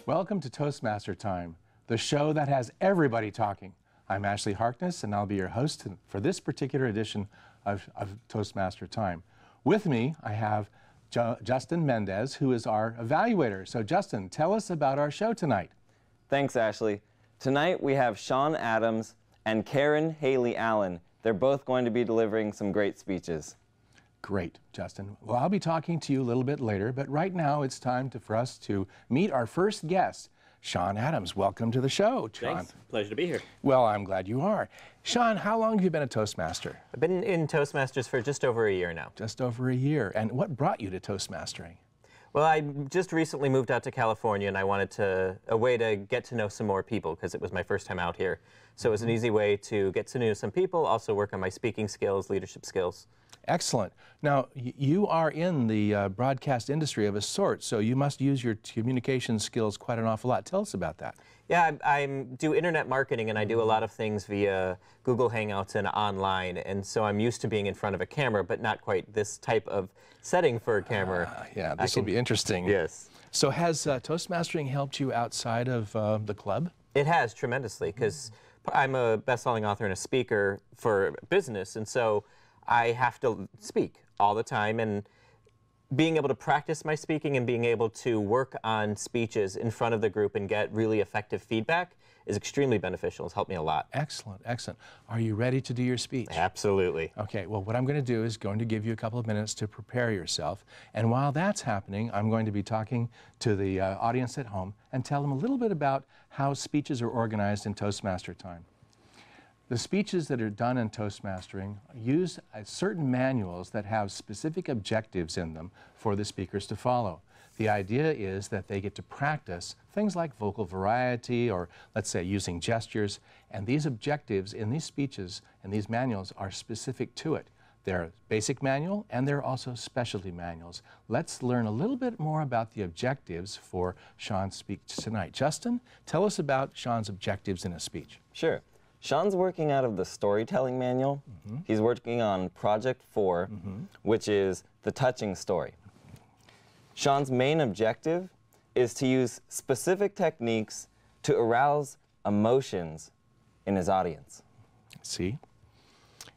Welcome to Toastmaster Time, the show that has everybody talking. I'm Ashley Harkness, and I'll be your host for this particular edition of Toastmaster Time. With me, I have Justin Mendez, who is our evaluator. So Justin, tell us about our show tonight. Thanks, Ashley. Tonight we have Sean Adams and Karin Hailey Allen. They're both going to be delivering some great speeches. Great, Justin. Well, I'll be talking to you a little bit later, but right now it's time for us to meet our first guest, Sean Adams. Welcome to the show, Sean. Thanks. Pleasure to be here. Well, I'm glad you are. Sean, how long have you been a Toastmaster? I've been in Toastmasters for just over a year now. Just over a year. And what brought you to Toastmastering? Well, I just recently moved out to California, and I wanted a way to get to know some more people because it was my first time out here. So it was an easy way to get to know some people, also work on my speaking skills, leadership skills. Excellent. Now, you are in the broadcast industry of a sort, so you must use your communication skills quite an awful lot. Tell us about that. Yeah, I do internet marketing, and I do a lot of things via Google Hangouts and online, and so I'm used to being in front of a camera, but not quite this type of setting for a camera. Yeah, this will be interesting. Yes. So has Toastmastering helped you outside of the club? It has, tremendously, because I'm a best-selling author and a speaker for business, and so I have to speak all the time, and being able to practice my speaking and being able to work on speeches in front of the group and get really effective feedback is extremely beneficial. It's helped me a lot. Excellent, excellent. Are you ready to do your speech? Absolutely. Okay, well, what I'm going to do is going to give you a couple of minutes to prepare yourself, and while that's happening, I'm going to be talking to the audience at home and tell them a little bit about how speeches are organized in Toastmaster Time. The speeches that are done in Toastmastering use certain manuals that have specific objectives in them for the speakers to follow. The idea is that they get to practice things like vocal variety or, let's say, using gestures, and these objectives in these speeches and these manuals are specific to it. They're a basic manual, and they're also specialty manuals. Let's learn a little bit more about the objectives for Sean's speech tonight. Justin, tell us about Sean's objectives in a speech. Sure. Sean's working out of the storytelling manual. He's working on Project 4, which is the touching story. Sean's main objective is to use specific techniques to arouse emotions in his audience. See?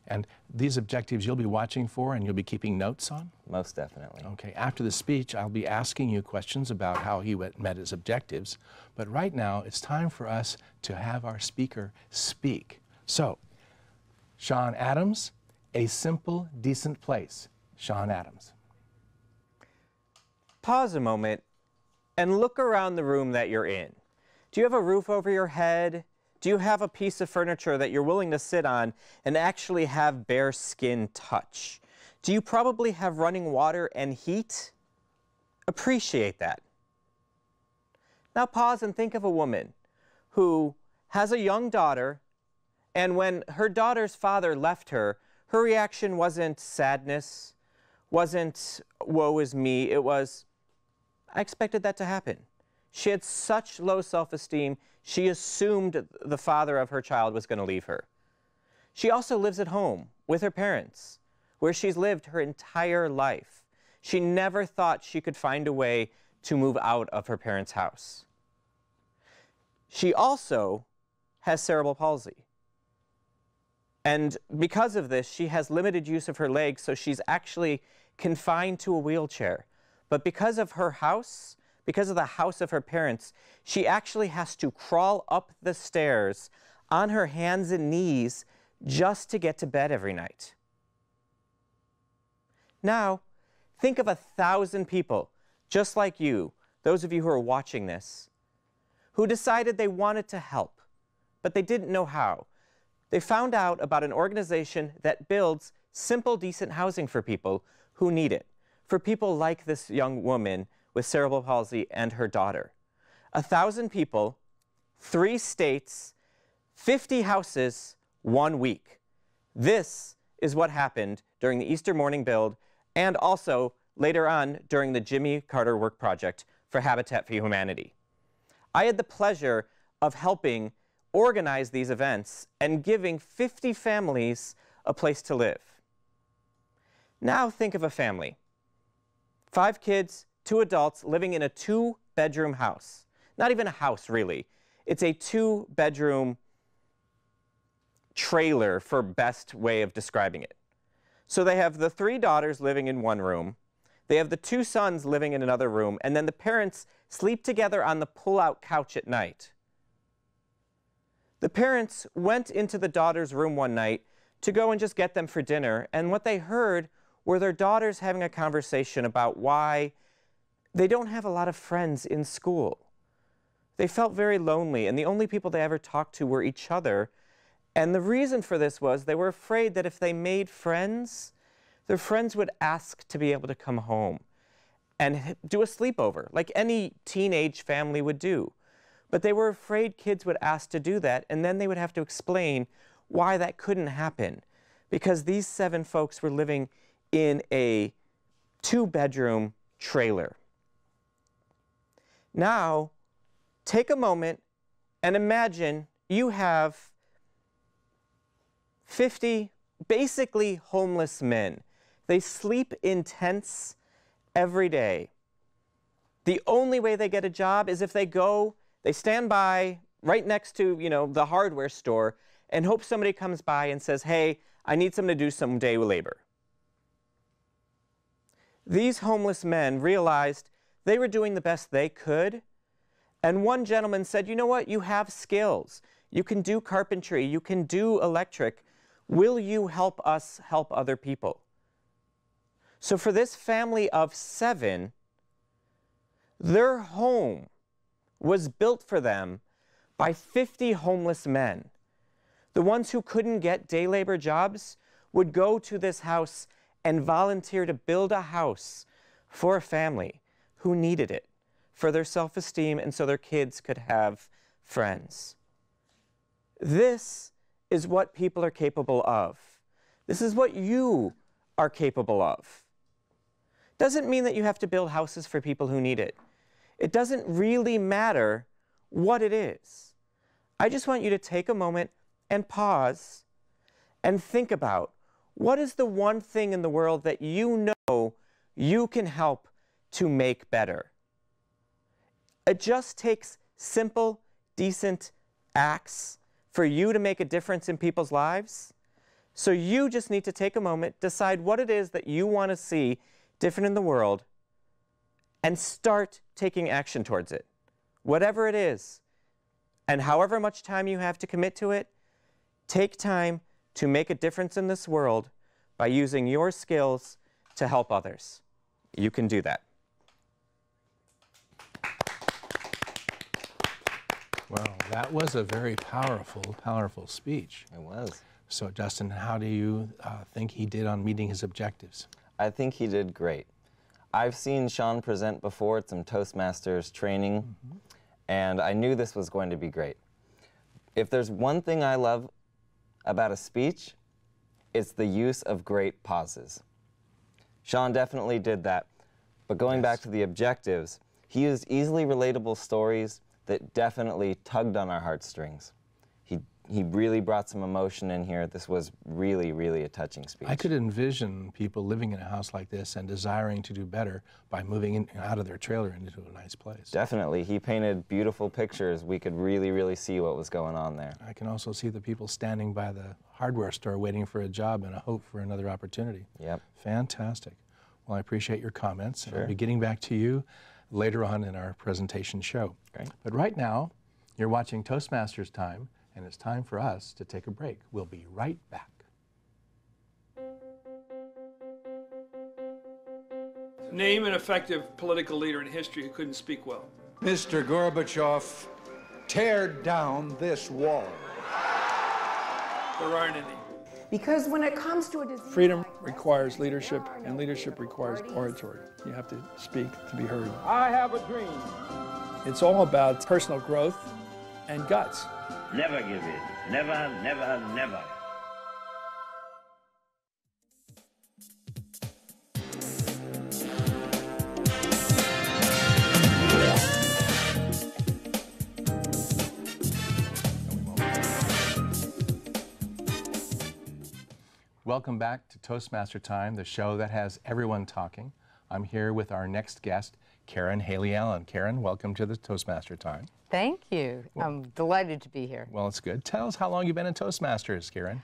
And these objectives you'll be watching for and you'll be keeping notes on? Most definitely. Okay, after the speech, I'll be asking you questions about how he met his objectives. But right now, it's time for us to have our speaker speak. So, Sean Adams, A Simple, Decent Place. Sean Adams. Pause a moment and look around the room that you're in. Do you have a roof over your head? Do you have a piece of furniture that you're willing to sit on and actually have bare skin touch? Do you probably have running water and heat? Appreciate that. Now pause and think of a woman who has a young daughter, and when her daughter's father left her, her reaction wasn't sadness, wasn't woe is me, it was, I expected that to happen. She had such low self-esteem, she assumed the father of her child was going to leave her. She also lives at home with her parents, where she's lived her entire life. She never thought she could find a way to move out of her parents' house. She also has cerebral palsy. And because of this, she has limited use of her legs, so she's actually confined to a wheelchair. But because of her house, because of the house of her parents, she actually has to crawl up the stairs on her hands and knees just to get to bed every night. Now, think of 1,000 people, just like you, those of you who are watching this, who decided they wanted to help, but they didn't know how. They found out about an organization that builds simple, decent housing for people who need it, for people like this young woman with cerebral palsy and her daughter. 1,000 people, 3 states, 50 houses, 1 week. This is what happened during the Easter morning build and also later on during the Jimmy Carter Work Project for Habitat for Humanity. I had the pleasure of helping organize these events and giving 50 families a place to live. Now think of a family. 5 kids, 2 adults living in a 2-bedroom house. not even a house really. It's a 2-bedroom trailer, for best way of describing it. So they have the 3 daughters living in one room. They have the 2 sons living in another room, and then the parents sleep together on the pull-out couch at night. The parents went into the daughters' room one night to go and just get them for dinner, and what they heard were their daughters having a conversation about why they don't have a lot of friends in school. They felt very lonely, and the only people they ever talked to were each other. And the reason for this was they were afraid that if they made friends, their friends would ask to be able to come home and do a sleepover, like any teenage family would do. But they were afraid kids would ask to do that, and then they would have to explain why that couldn't happen, because these 7 folks were living in a 2-bedroom trailer. Now, take a moment and imagine you have 50 basically homeless men. They sleep in tents every day. The only way they get a job is if they stand by right next to, the hardware store and hope somebody comes by and says, hey, I need someone to do some day labor. These homeless men realized they were doing the best they could, and one gentleman said, you know what, you have skills. You can do carpentry, you can do electric. Will you help us help other people? So for this family of 7, their home was built for them by 50 homeless men. The ones who couldn't get day labor jobs would go to this house and volunteer to build a house for a family who needed it for their self-esteem and so their kids could have friends. This is what people are capable of. This is what you are capable of. Doesn't mean that you have to build houses for people who need it. It doesn't really matter what it is. I just want you to take a moment and pause and think about, what is the one thing in the world that you know you can help to make better? It just takes simple, decent acts for you to make a difference in people's lives. So you just need to take a moment, decide what it is that you want to see different in the world, and start taking action towards it. Whatever it is, and however much time you have to commit to it, take time to make a difference in this world by using your skills to help others. You can do that. Well, that was a very powerful, powerful speech. It was. So, Justin, how do you think he did on meeting his objectives? I think he did great. I've seen Sean present before at some Toastmasters training, and I knew this was going to be great. If there's one thing I love about a speech, it's the use of great pauses. Sean definitely did that, but going back to the objectives, he used easily relatable stories that definitely tugged on our heartstrings. He really brought some emotion in here. This was really, really a touching speech. I could envision people living in a house like this and desiring to do better by moving out of their trailer into a nice place. Definitely. He painted beautiful pictures. We could really, really see what was going on there. I can also see the people standing by the hardware store waiting for a job and a hope for another opportunity. Yep. Fantastic. Well, I appreciate your comments. Sure. I'll be getting back to you later on in our presentation show. Great. But right now, you're watching Toastmasters Time, and it's time for us to take a break. We'll be right back. Name an effective political leader in history who couldn't speak well. Mr. Gorbachev, tear down this wall. There aren't any. Because when it comes to a disease, Freedom requires leadership, and leadership requires oratory. You have to speak to be heard. I have a dream. It's all about personal growth and guts. Never give in. Never, never, never. Welcome back to Toastmaster Time, the show that has everyone talking. I'm here with our next guest, Karin Hailey Allen. Karin, welcome to the Toastmaster Time. Thank you. I'm delighted to be here. Well, it's good. Tell us how long you've been in Toastmasters, Karin.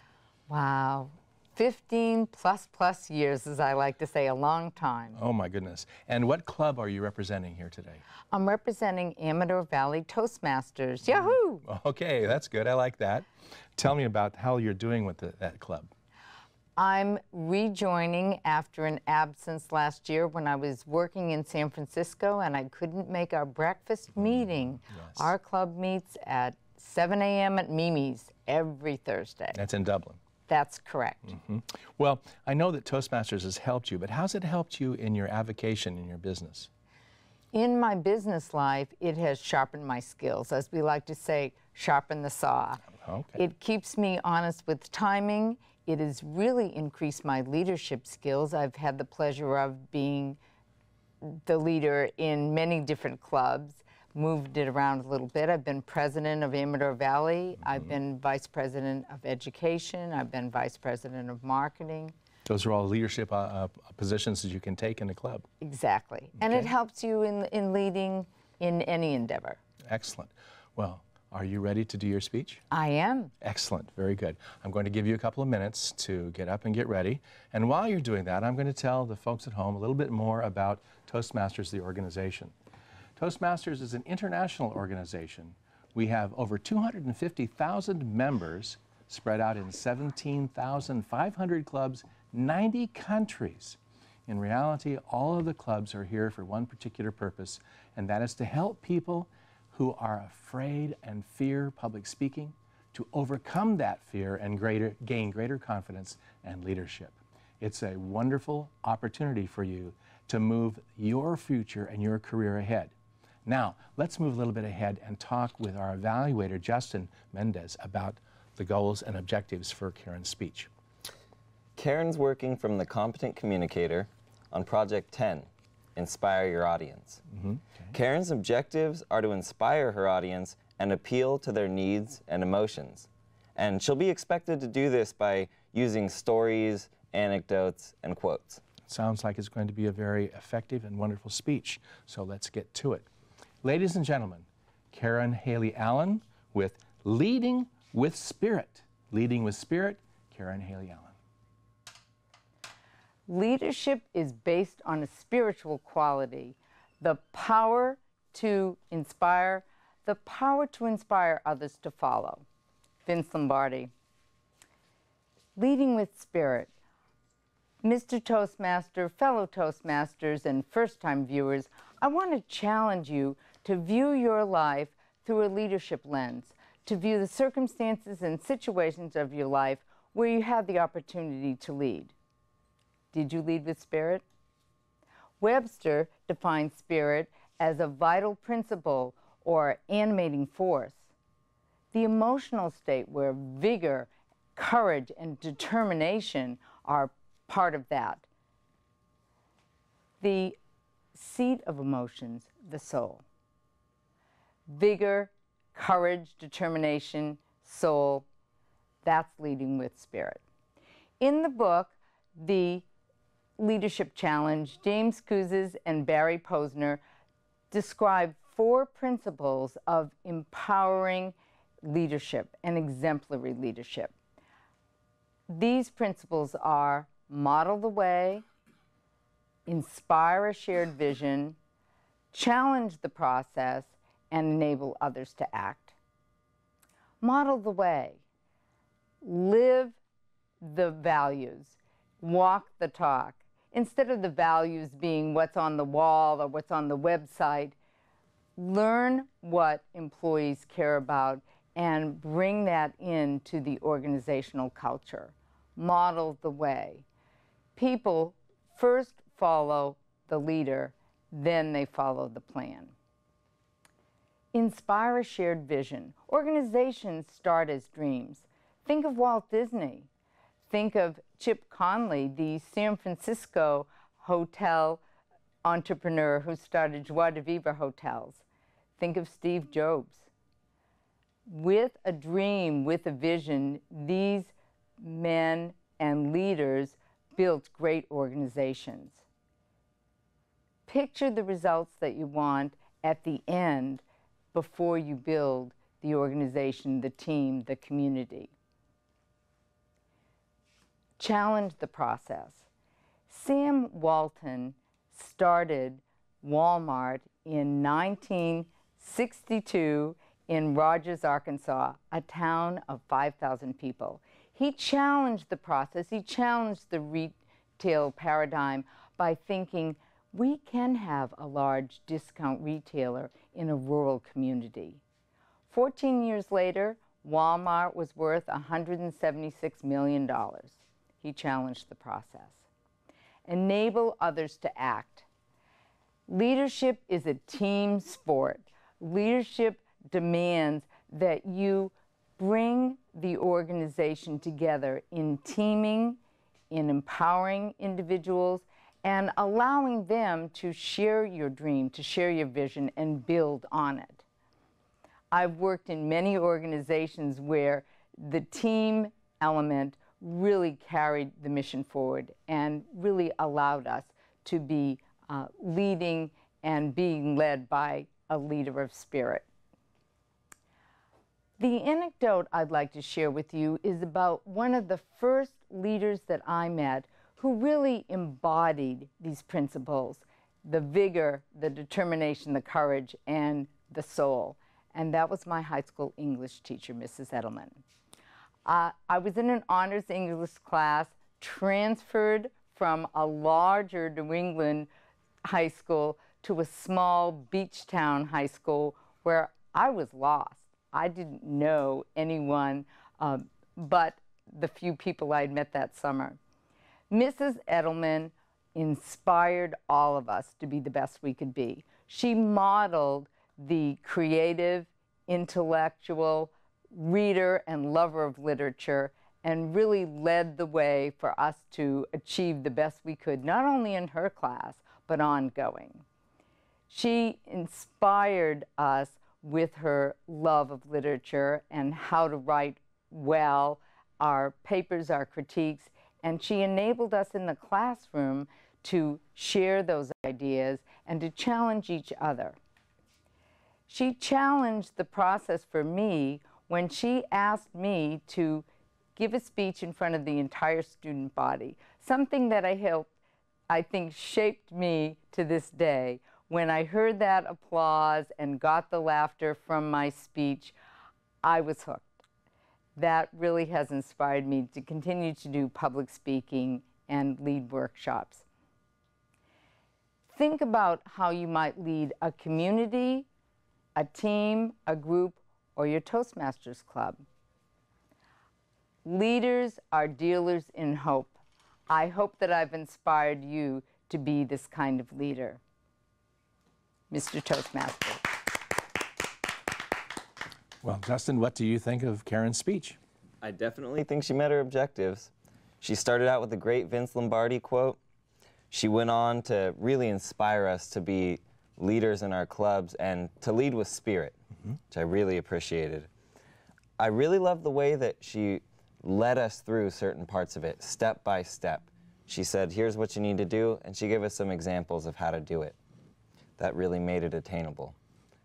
Wow. 15 plus years, as I like to say, a long time. Oh, my goodness. And what club are you representing here today? I'm representing Amador Valley Toastmasters. Yahoo! Okay, that's good. I like that. Tell me about how you're doing with that club. I'm rejoining after an absence last year when I was working in San Francisco and I couldn't make our breakfast meeting. Yes. Our club meets at 7 a.m. at Mimi's every Thursday. That's in Dublin. That's correct. Mm-hmm. Well, I know that Toastmasters has helped you, but how's it helped you in your avocation in your business? In my business life, it has sharpened my skills. As we like to say, sharpen the saw. Okay. It keeps me honest with timing. It has really increased my leadership skills. I've had the pleasure of being the leader in many different clubs, moved it around a little bit. I've been president of Amador Valley. I've been vice president of education. I've been vice president of marketing. Those are all leadership positions that you can take in a club. Exactly. Okay. And it helps you in leading in any endeavor. Excellent. Well, are you ready to do your speech? I am. Excellent. Very good. I'm going to give you a couple of minutes to get up and get ready. And while you're doing that, I'm going to tell the folks at home a little bit more about Toastmasters, the organization. Toastmasters is an international organization. We have over 250,000 members spread out in 17,500 clubs, 90 countries. In reality, all of the clubs are here for one particular purpose, and that is to help people who are afraid and fear public speaking to overcome that fear and gain greater confidence and leadership. It's a wonderful opportunity for you to move your future and your career ahead. Now, let's move a little bit ahead and talk with our evaluator, Justin Mendez, about the goals and objectives for Karin's speech. Karin's working from the Competent Communicator on Project 10, Inspire Your Audience. Mm-hmm. Okay. Karin's objectives are to inspire her audience and appeal to their needs and emotions. And she'll be expected to do this by using stories, anecdotes, and quotes. Sounds like it's going to be a very effective and wonderful speech, so let's get to it. Ladies and gentlemen, Karin Hailey Allen with Leading with Spirit. Leading with Spirit, Karin Hailey Allen. Leadership is based on a spiritual quality, the power to inspire others to follow. Vince Lombardi. Leading with Spirit. Mr. Toastmaster, fellow Toastmasters, and first-time viewers, I want to challenge you to view your life through a leadership lens, to view the circumstances and situations of your life where you have the opportunity to lead. Did you lead with spirit? Webster defines spirit as a vital principle or animating force, the emotional state where vigor, courage, and determination are part of that. The seat of emotions, the soul. Vigor, courage, determination, soul, that's leading with spirit. In the book, The Leadership Challenge, James Kouzes and Barry Posner describe 4 principles of empowering leadership and exemplary leadership. These principles are model the way, inspire a shared vision, challenge the process, and enable others to act. Model the way. Live the values. Walk the talk. Instead of the values being what's on the wall or what's on the website, learn what employees care about and bring that into the organizational culture. Model the way. People first follow the leader, then they follow the plan. Inspire a shared vision. Organizations start as dreams. Think of Walt Disney. Think of Chip Conley, the San Francisco hotel entrepreneur who started Joie de Vivre hotels. Think of Steve Jobs. With a dream, with a vision, these men and leaders built great organizations. Picture the results that you want at the end before you build the organization, the team, the community. Challenge the process. Sam Walton started Walmart in 1962 in Rogers, Arkansas, a town of 5,000 people. He challenged the process, he challenged the retail paradigm by thinking we can have a large discount retailer in a rural community. 14 years later, Walmart was worth $176 million. He challenged the process. Enable others to act. Leadership is a team sport. Leadership demands that you bring the organization together in teaming, in empowering individuals, and allowing them to share your dream, to share your vision, and build on it. I've worked in many organizations where the team element really carried the mission forward and really allowed us to be leading and being led by a leader of spirit. The anecdote I'd like to share with you is about one of the first leaders that I met who really embodied these principles, the vigor, the determination, the courage, and the soul. And that was my high school English teacher, Mrs. Edelman. I was in an honors English class, transferred from a larger New England high school to a small beach town high school where I was lost. I didn't know anyone but the few people I'd met that summer. Mrs. Edelman inspired all of us to be the best we could be. She modeled the creative, intellectual, reader and lover of literature, and really led the way for us to achieve the best we could, not only in her class, but ongoing. She inspired us with her love of literature and how to write well, our papers, our critiques, and she enabled us in the classroom to share those ideas and to challenge each other. She challenged the process for me when she asked me to give a speech in front of the entire student body, something that I think shaped me to this day. When I heard that applause and got the laughter from my speech, I was hooked. That really has inspired me to continue to do public speaking and lead workshops. Think about how you might lead a community, a team, a group, or your Toastmasters club. Leaders are dealers in hope. I hope that I've inspired you to be this kind of leader. Mr. Toastmaster. Well, Justin, what do you think of Karin's speech? I definitely think she met her objectives. She started out with a great Vince Lombardi quote. She went on to really inspire us to be leaders in our clubs and to lead with spirit, which I really appreciated. I really loved the way that she led us through certain parts of it, step by step. She said, here's what you need to do, and she gave us some examples of how to do it. That really made it attainable.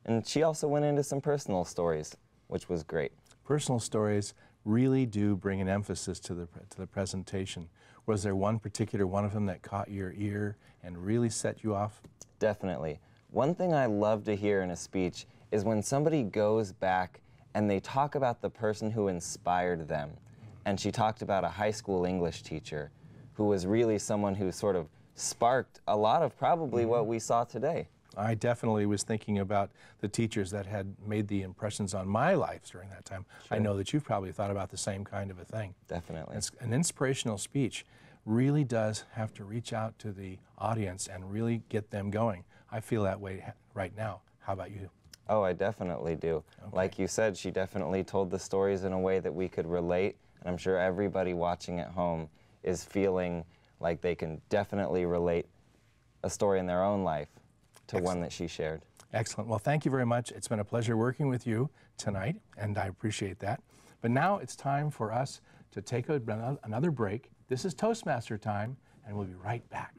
And she also went into some personal stories, which was great. Personal stories really do bring an emphasis to the presentation. Was there one particular one of them that caught your ear and really set you off? Definitely. One thing I love to hear in a speech is when somebody goes back and they talk about the person who inspired them. And she talked about a high school English teacher who was really someone who sort of sparked a lot of probably what we saw today. I definitely was thinking about the teachers that had made the impressions on my life during that time. Sure. I know that you've probably thought about the same kind of a thing. Definitely. It's an inspirational speech really does have to reach out to the audience and really get them going. I feel that way right now. How about you? Oh, I definitely do. Okay. Like you said, she definitely told the stories in a way that we could relate, and I'm sure everybody watching at home is feeling like they can definitely relate a story in their own life to one that she shared. Excellent. Well, thank you very much. It's been a pleasure working with you tonight, and I appreciate that. But now it's time for us to take another break. This is Toastmaster Time, and we'll be right back.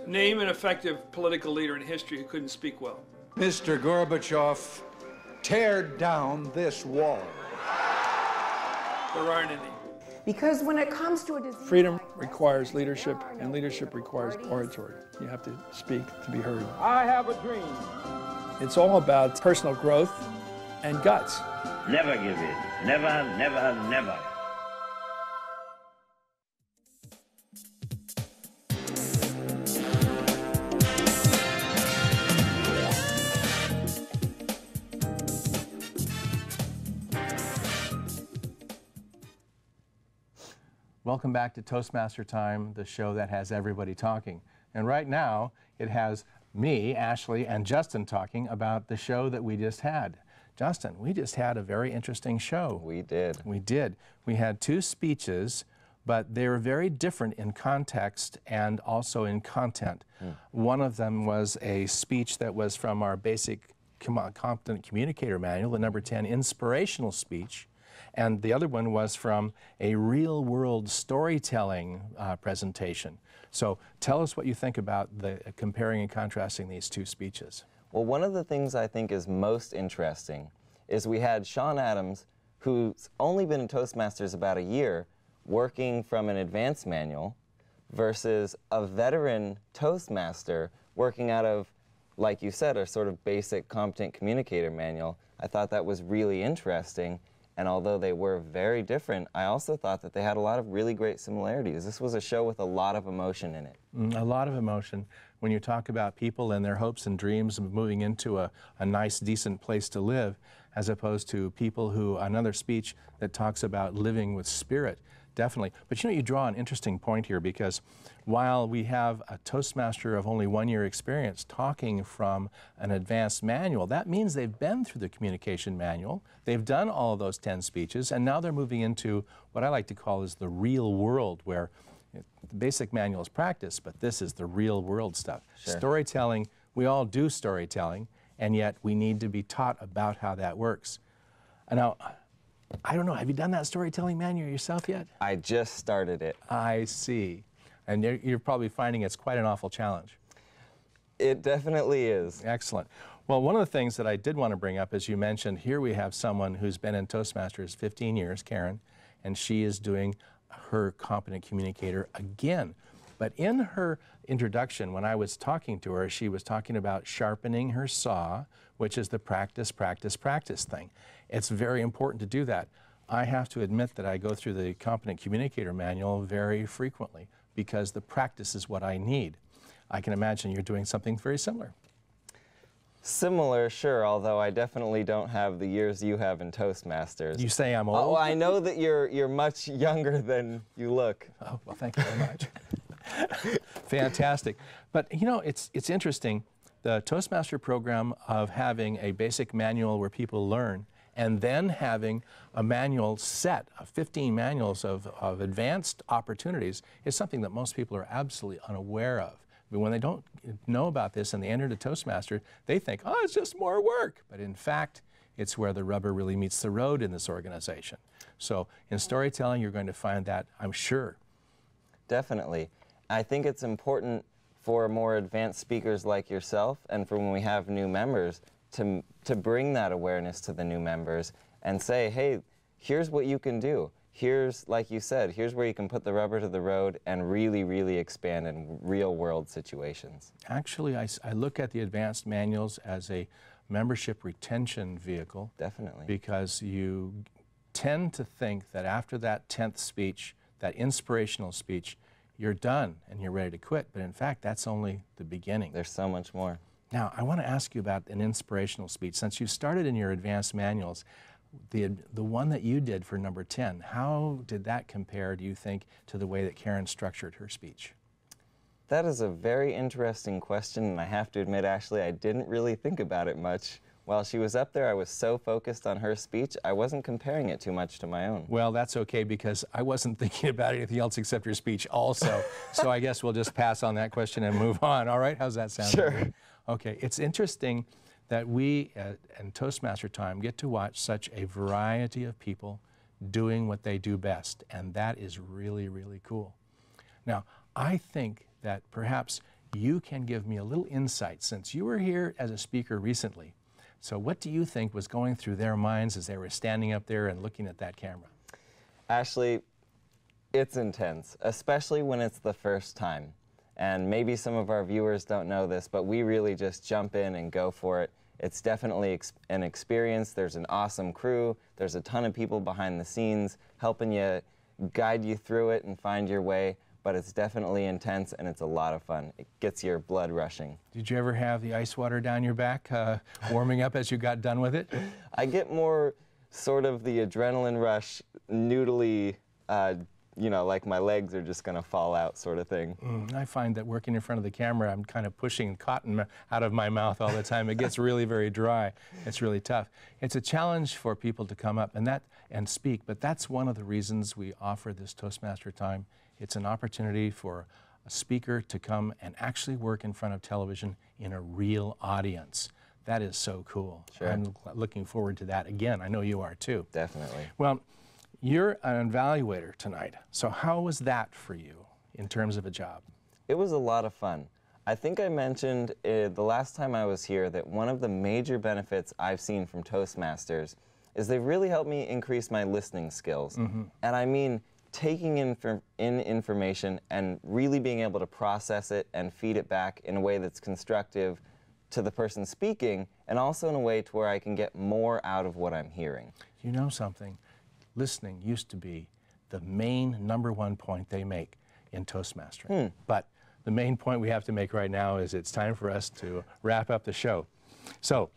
Name an effective political leader in history who couldn't speak well. Mr. Gorbachev, tear down this wall. There aren't any. Because when it comes to a disease, Freedom requires leadership, and leadership requires oratory. You have to speak to be heard. I have a dream. It's all about personal growth and guts. Never give in. Never, never, never. Welcome back to Toastmaster Time, the show that has everybody talking. And right now, it has me, Ashley, and Justin talking about the show that we just had. Justin, we just had a very interesting show. We did. We did. We had two speeches, but they were very different in context and also in content. One of them was a speech that was from our basic competent communicator manual, the number 10 inspirational speech. And the other one was from a real-world storytelling presentation. So tell us what you think about the comparing and contrasting these two speeches. Well, one of the things I think is most interesting is we had Sean Adams, who's only been in Toastmasters about a year, working from an advanced manual, versus a veteran Toastmaster working out of, like you said, a sort of basic competent communicator manual. I thought that was really interesting. And although they were very different, I also thought that they had a lot of really great similarities. This was a show with a lot of emotion in it. A lot of emotion. When you talk about people and their hopes and dreams of moving into a nice, decent place to live, as opposed to people who, another speech that talks about living with spirit, definitely. But you know, you draw an interesting point here, because while we have a Toastmaster of only 1 year experience talking from an advanced manual, that means they've been through the communication manual, they've done all of those 10 speeches, and now they're moving into what I like to call is the real world, where the basic manual is practice, but this is the real world stuff. Sure. Storytelling, we all do storytelling, and yet we need to be taught about how that works. Now, I don't know, have you done that storytelling manual yourself yet? I just started it. I see. And you're probably finding it's quite an awful challenge. It definitely is. Excellent. Well, one of the things that I did want to bring up, as you mentioned, here we have someone who's been in Toastmasters 15 years, Karin, and she is doing her competent communicator again. But in her introduction, when I was talking to her, she was talking about sharpening her saw, which is the practice, practice, practice thing. It's very important to do that. I have to admit that I go through the competent communicator manual very frequently, because the practice is what I need. I can imagine you're doing something very similar. Similar, sure, although I definitely don't have the years you have in Toastmasters. You say I'm old? Oh, I know that you're much younger than you look. Oh, well, thank you very much. Fantastic. But, you know, it's interesting. The Toastmaster program of having a basic manual where people learn, and then having a manual set of 15 manuals of advanced opportunities is something that most people are absolutely unaware of. But when they don't know about this and they enter the Toastmaster, they think, oh, it's just more work. But in fact, it's where the rubber really meets the road in this organization. So in storytelling, you're going to find that, I'm sure. Definitely. I think it's important for more advanced speakers like yourself, and for when we have new members, to bring that awareness to the new members and say, hey, here's what you can do. Here's, like you said, here's where you can put the rubber to the road and really, really expand in real-world situations. Actually, I look at the advanced manuals as a membership retention vehicle. Definitely. Because you tend to think that after that 10th speech, that inspirational speech, you're done and you're ready to quit. But in fact, that's only the beginning. There's so much more. Now, I want to ask you about an inspirational speech. Since you started in your advanced manuals, the one that you did for number 10, how did that compare, do you think, to the way that Karin structured her speech? That is a very interesting question, and I have to admit, Ashley, I didn't really think about it much. While she was up there, I was so focused on her speech, I wasn't comparing it too much to my own. Well, that's okay, because I wasn't thinking about anything else except your speech also. So I guess we'll just pass on that question and move on. All right? How's that sound? Sure. Okay. It's interesting that we in Toastmaster Time get to watch such a variety of people doing what they do best, and that is really, really cool. Now, I think that perhaps you can give me a little insight since you were here as a speaker recently. So what do you think was going through their minds as they were standing up there and looking at that camera? Ashley, it's intense, especially when it's the first time. And maybe some of our viewers don't know this, but we really just jump in and go for it. It's definitely an experience. There's an awesome crew. There's a ton of people behind the scenes helping you, guide you through it and find your way. But it's definitely intense and it's a lot of fun. It gets your blood rushing. Did you ever have the ice water down your back warming up as you got done with it? I get more sort of the adrenaline rush, noodly, you know, like my legs are just going to fall out sort of thing. I find that working in front of the camera, I'm kind of pushing cotton out of my mouth all the time. It gets really very dry. It's really tough. It's a challenge for people to come up and speak, but that's one of the reasons we offer this Toastmaster Time. It's an opportunity for a speaker to come and actually work in front of television in a real audience. That is so cool. Sure. I'm looking forward to that again. I know you are too. Definitely. Well, you're an evaluator tonight. So how was that for you in terms of a job? It was a lot of fun. I think I mentioned the last time I was here that one of the major benefits I've seen from Toastmasters is they've really helped me increase my listening skills. And I mean taking in information and really being able to process it and feed it back in a way that's constructive to the person speaking, and also in a way to where I can get more out of what I'm hearing. You know something? Listening used to be the main #1 point they make in Toastmastering. But the main point we have to make right now is it's time for us to wrap up the show. So,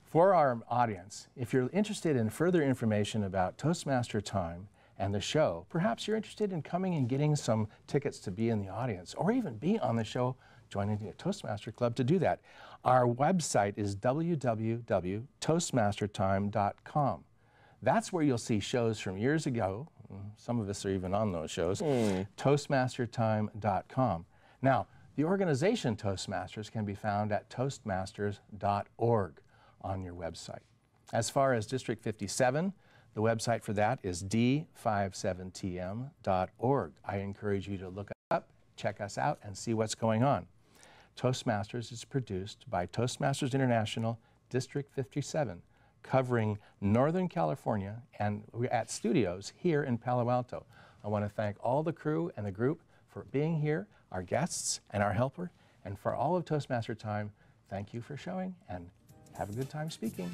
for our audience, if you're interested in further information about Toastmaster Time and the show, perhaps you're interested in coming and getting some tickets to be in the audience, or even be on the show, joining the Toastmaster Club to do that. Our website is www.toastmastertime.com. That's where you'll see shows from years ago. Some of us are even on those shows. Toastmastertime.com. Now, the organization Toastmasters can be found at toastmasters.org on your website. As far as District 57, the website for that is d57tm.org. I encourage you to look us up, check us out, and see what's going on. Toastmasters is produced by Toastmasters International, District 57, covering Northern California, and we're at studios here in Palo Alto. I want to thank all the crew and the group for being here, our guests and our helper, and for all of Toastmaster Time, thank you for showing, and have a good time speaking.